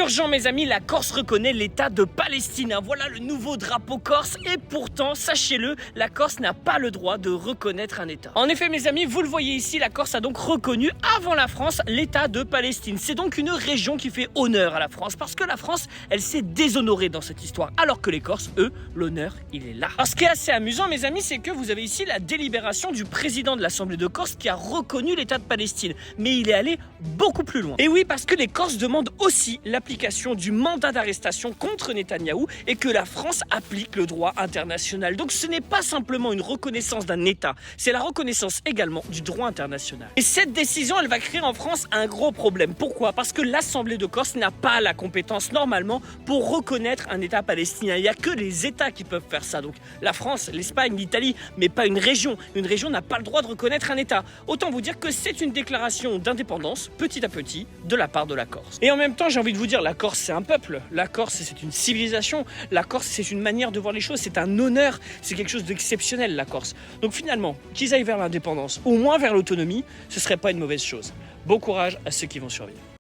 Urgent mes amis, la Corse reconnaît l'État de Palestine. Voilà le nouveau drapeau corse et pourtant, sachez-le, la Corse n'a pas le droit de reconnaître un État. En effet mes amis, vous le voyez ici, la Corse a donc reconnu avant la France l'État de Palestine. C'est donc une région qui fait honneur à la France parce que la France, elle s'est déshonorée dans cette histoire alors que les Corses, eux, l'honneur, il est là. Alors ce qui est assez amusant mes amis, c'est que vous avez ici la délibération du président de l'Assemblée de Corse qui a reconnu l'État de Palestine. Mais il est allé beaucoup plus loin. Et oui, parce que les Corses demandent aussi l'application du mandat d'arrestation contre Netanyahou et que la France applique le droit international. Donc ce n'est pas simplement une reconnaissance d'un État, c'est la reconnaissance également du droit international. Et cette décision, elle va créer en France un gros problème. Pourquoi? Parce que l'Assemblée de Corse n'a pas la compétence normalement pour reconnaître un État palestinien. Il n'y a que les États qui peuvent faire ça. Donc la France, l'Espagne, l'Italie, mais pas une région. Une région n'a pas le droit de reconnaître un État. Autant vous dire que c'est une déclaration d'indépendance, petit à petit, de la part de la Corse. Et en même temps, j'ai envie de vous dire, la Corse, c'est un peuple. La Corse, c'est une civilisation. La Corse, c'est une manière de voir les choses. C'est un honneur. C'est quelque chose d'exceptionnel, la Corse. Donc finalement, qu'ils aillent vers l'indépendance, ou moins vers l'autonomie, ce serait pas une mauvaise chose. Bon courage à ceux qui vont survivre.